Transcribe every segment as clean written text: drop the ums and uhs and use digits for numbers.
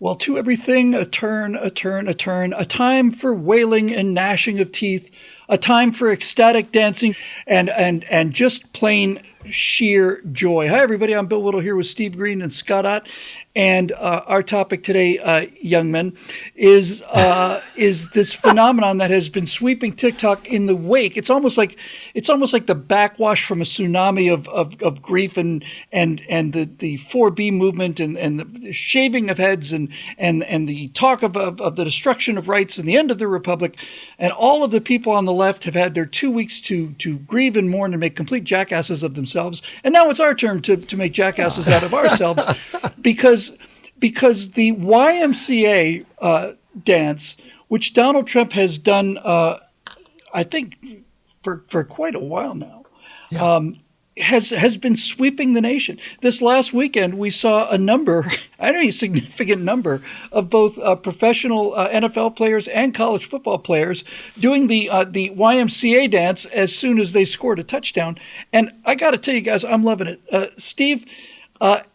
Well, to everything, a turn, a turn, a turn, a time for wailing and gnashing of teeth, a time for ecstatic dancing and just plain sheer joy. Hi, everybody. I'm Bill Whittle here with Steve Green and Scott Ott. And our topic today, young men, is this phenomenon that has been sweeping TikTok in the wake. It's almost like the backwash from a tsunami of grief and the 4B movement and the shaving of heads and the talk of the destruction of rights and the end of the republic. And all of the people on the left have had their 2 weeks to grieve and mourn and make complete jackasses of themselves. And now it's our turn to make jackasses out of ourselves because the YMCA dance, which Donald Trump has done, I think, for quite a while now, has been sweeping the nation. This last weekend, we saw a significant number of both professional NFL players and college football players doing the YMCA dance as soon as they scored a touchdown. And I got to tell you guys, I'm loving it. Steve,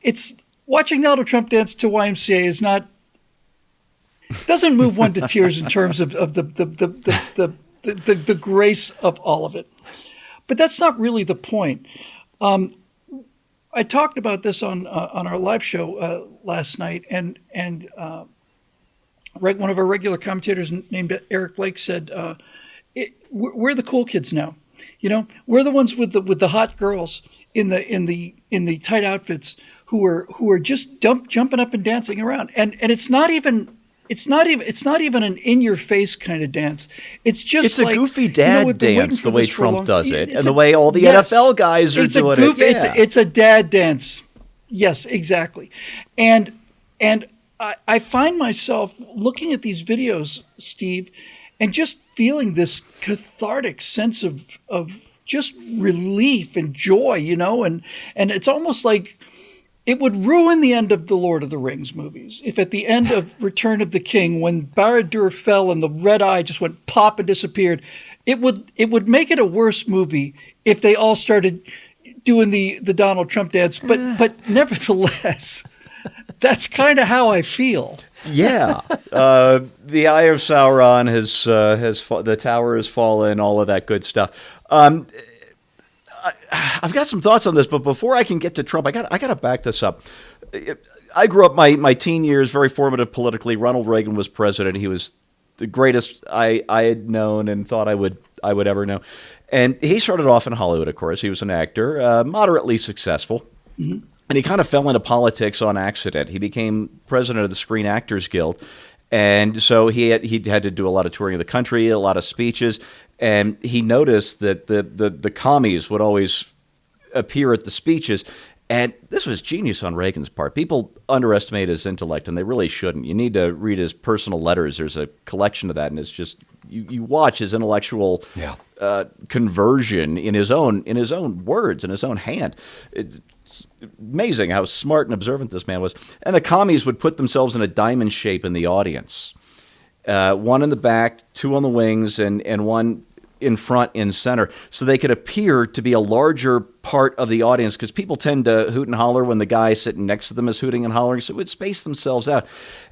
it's watching Donald Trump dance to YMCA doesn't move one to tears in terms of the grace of all of it. But that's not really the point. I talked about this on our live show last night, and one of our regular commentators named Eric Blake said, "We're the cool kids now. You know, we're the ones with the hot girls in the tight outfits who are just jumping up and dancing around, and it's not even." It's not even an in-your-face kind of dance. It's a goofy dad dance, the way Trump does it, and the way all the NFL guys are doing it. Yeah. It's a dad dance. Yes, exactly. And I find myself looking at these videos, Steve, and just feeling this cathartic sense of just relief and joy, you know, and it's almost like it would ruin the end of the Lord of the Rings movies if at the end of Return of the King, when Barad-dûr fell and the red eye just went pop and disappeared, it would make it a worse movie if they all started doing the Donald Trump dance. But nevertheless, that's kind of how I feel. Yeah, the Eye of Sauron has the tower has fallen, all of that good stuff. I've got some thoughts on this, but before I can get to Trump, I got to back this up. I grew up my teen years, very formative politically. Ronald Reagan was president. He was the greatest I had known and thought I would ever know. And he started off in Hollywood, of course. He was an actor, moderately successful. Mm-hmm. And he kind of fell into politics on accident. He became president of the Screen Actors Guild. And so he had to do a lot of touring of the country, a lot of speeches. And he noticed that the commies would always appear at the speeches. And this was genius on Reagan's part. People underestimate his intellect, and they really shouldn't. You need to read his personal letters. There's a collection of that, and it's just you watch his intellectual conversion in his own words, in his own hand. It's amazing how smart and observant this man was. And the commies would put themselves in a diamond shape in the audience. One in the back, two on the wings, and one in front, in center, so they could appear to be a larger part of the audience, because people tend to hoot and holler when the guy sitting next to them is hooting and hollering, so it would space themselves out.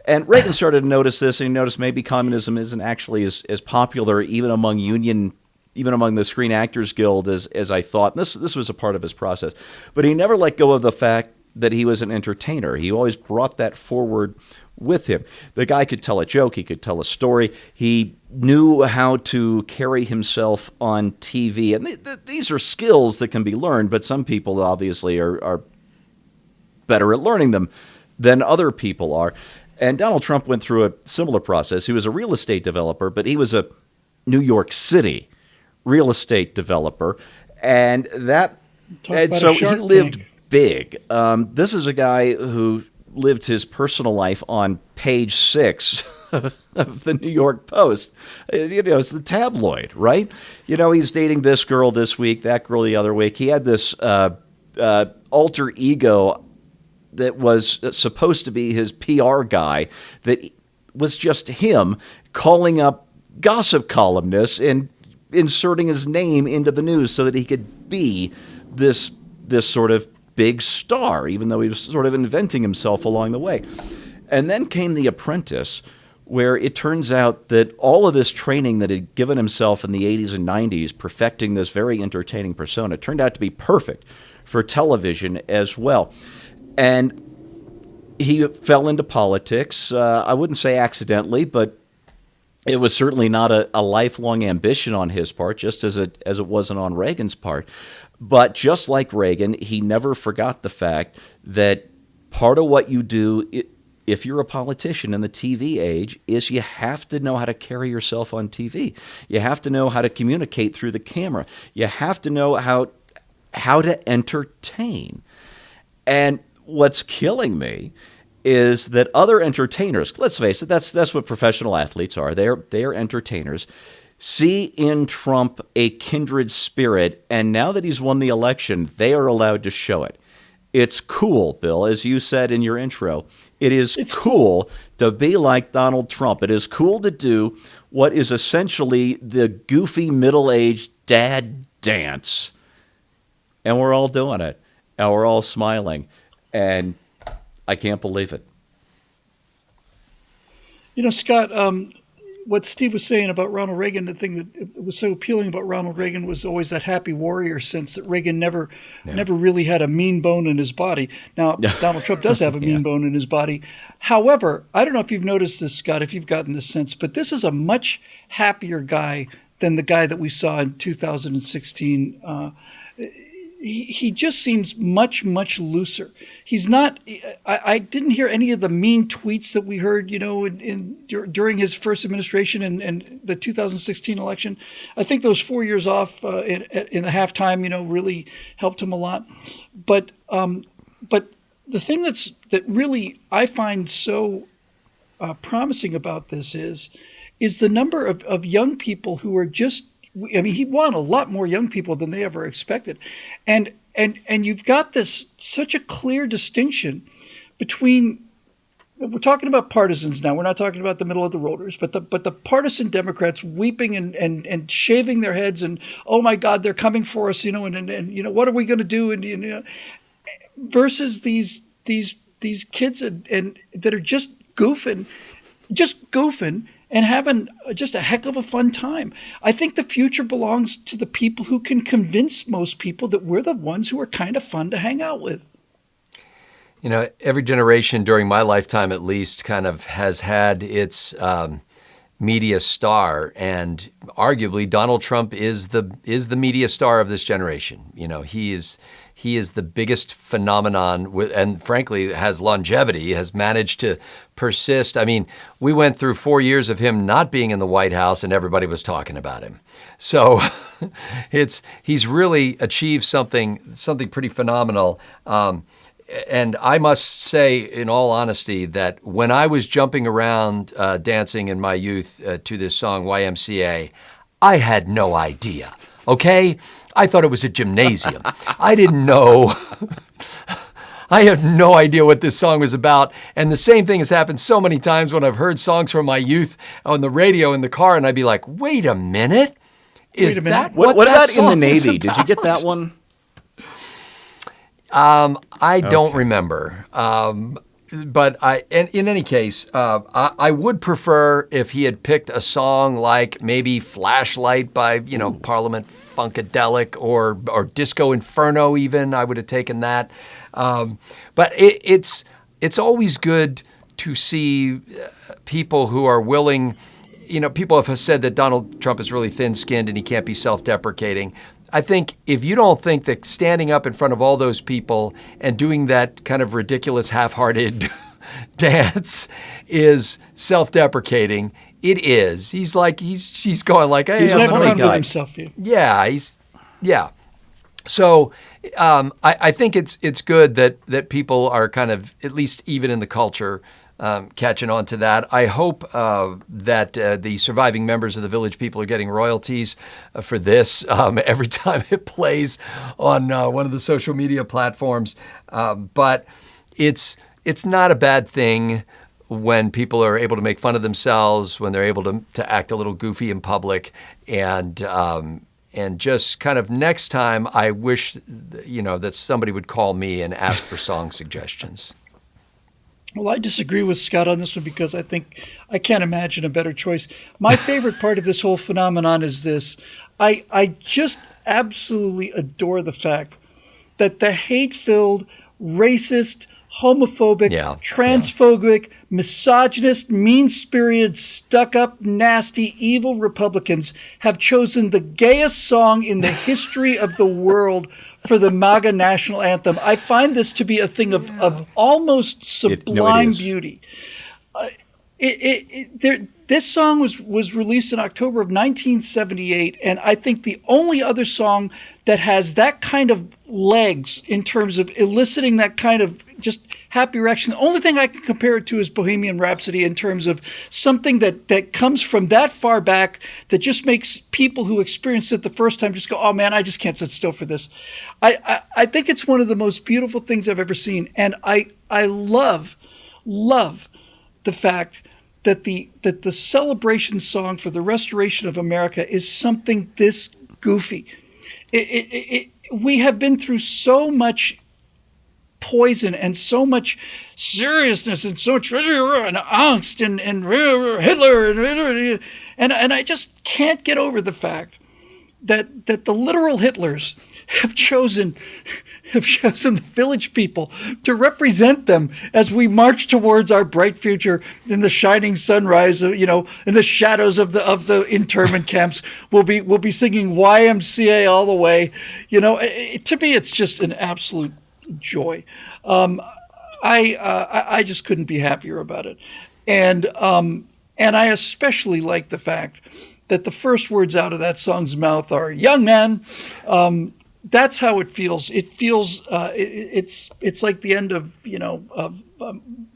And Reagan started to notice this, and he noticed maybe communism isn't actually as popular even among the Screen Actors Guild as I thought. And this was a part of his process. But he never let go of the fact that he was an entertainer. He always brought that forward with him. The guy could tell a joke. He could tell a story. He knew how to carry himself on TV. And these are skills that can be learned, but some people obviously are better at learning them than other people are. And Donald Trump went through a similar process. He was a real estate developer, but he was a New York City real estate developer. And so he lived big. This is a guy who lived his personal life on page 6 of the New York Post. You know, it's the tabloid, right? You know, he's dating this girl this week, that girl the other week. He had this alter ego that was supposed to be his PR guy that was just him calling up gossip columnists and inserting his name into the news so that he could be this sort of big star, even though he was sort of inventing himself along the way. And then came The Apprentice, where it turns out that all of this training that he'd given himself in the 80s and 90s, perfecting this very entertaining persona, turned out to be perfect for television as well. And he fell into politics. I wouldn't say accidentally, but it was certainly not a lifelong ambition on his part, just as it wasn't on Reagan's part. But just like Reagan, he never forgot the fact that part of what you do, if you're a politician in the TV age, is you have to know how to carry yourself on TV. You have to know how to communicate through the camera. You have to know how to entertain. And what's killing me is that other entertainers, let's face it, that's what professional athletes are. They are entertainers. See in Trump a kindred spirit, and now that he's won the election, they are allowed to show it. It's cool, Bill, as you said in your intro. It's cool to be like Donald Trump. It is cool to do what is essentially the goofy middle-aged dad dance. And we're all doing it. And we're all smiling. And I can't believe it. Scott, what Steve was saying about Ronald Reagan, the thing that was so appealing about Ronald Reagan was always that happy warrior sense that Reagan never really had a mean bone in his body. Now, Donald Trump does have a mean bone in his body. However, I don't know if you've noticed this, Scott, if you've gotten this sense, but this is a much happier guy than the guy that we saw in 2016. He just seems much, much looser. He's not. I didn't hear any of the mean tweets that we heard, during his first administration and the 2016 election. I think those 4 years off in the halftime, really helped him a lot. But the thing that really I find so promising about this is the number of young people who are just. I mean, he won a lot more young people than they ever expected. And you've got such a clear distinction between, we're talking about partisans now. We're not talking about the middle of the roaders, but the partisan Democrats weeping and shaving their heads and, oh my God, they're coming for us, and what are we going to do? And, versus these kids and that are just goofing and having just a heck of a fun time. I think the future belongs to the people who can convince most people that we're the ones who are kind of fun to hang out with. Every generation during my lifetime, at least, kind of has had its media star, and arguably Donald Trump is the media star of this generation. He is the biggest phenomenon, and frankly has longevity, has managed to persist. I mean, we went through 4 years of him not being in the White House and everybody was talking about him. So he's really achieved something pretty phenomenal. And I must say, in all honesty, that when I was jumping around dancing in my youth to this song, YMCA, I had no idea, okay? I thought it was a gymnasium. I didn't know. I have no idea what this song was about. And the same thing has happened so many times when I've heard songs from my youth on the radio in the car, and I'd be like, wait a minute. Is that what about in the Navy? Did you get that one? I don't remember. But in any case, I would prefer if he had picked a song like maybe "Flashlight" by Parliament Funkadelic or Disco Inferno. Even I would have taken that. But it's always good to see people who are willing. People have said that Donald Trump is really thin-skinned and he can't be self-deprecating. I think if you don't think that standing up in front of all those people and doing that kind of ridiculous half-hearted dance is self-deprecating, it is. He's going like, hey, he's I'm not funny proud of guy. himself. Yeah. So I think it's good that people are kind of, at least even in the culture, catching on to that. I hope that the surviving members of the Village People are getting royalties for this every time it plays on one of the social media platforms. But it's not a bad thing when people are able to make fun of themselves, when they're able to act a little goofy in public, and just kind of next time, I wish that somebody would call me and ask for song suggestions. Well, I disagree with Scott on this one because I think I can't imagine a better choice. My favorite part of this whole phenomenon is this. I just absolutely adore the fact that the hate-filled, racist, homophobic, transphobic, misogynist, mean-spirited, stuck-up, nasty, evil Republicans have chosen the gayest song in the history of the world for the MAGA national anthem. I find this to be a thing of almost sublime beauty. This song was released in October of 1978, and I think the only other song that has that kind of legs in terms of eliciting that kind of just happy reaction, the only thing I can compare it to is Bohemian Rhapsody in terms of something that comes from that far back that just makes people who experience it the first time just go, oh man, I just can't sit still for this. I think it's one of the most beautiful things I've ever seen, and I love the fact that the celebration song for the restoration of America is something this goofy. We have been through so much poison and so much seriousness and so much and angst and Hitler and I just can't get over the fact that the literal Hitlers have chosen the village people to represent them as we march towards our bright future in the shining sunrise, in the shadows of the internment camps. We'll be singing YMCA all the way. To me, it's just an absolute joy. I just couldn't be happier about it. And I especially like the fact that the first words out of that song's mouth are "young man." That's how it feels. It feels it's like the end of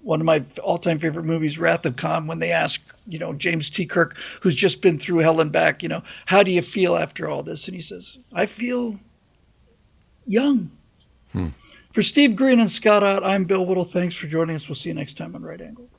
one of my all-time favorite movies, Wrath of Khan, when they ask James T. Kirk, who's just been through hell and back, how do you feel after all this? And he says, I feel young. For Steve Green and Scott Ott, I'm Bill Whittle. Thanks for joining us. We'll see you next time on Right Angle.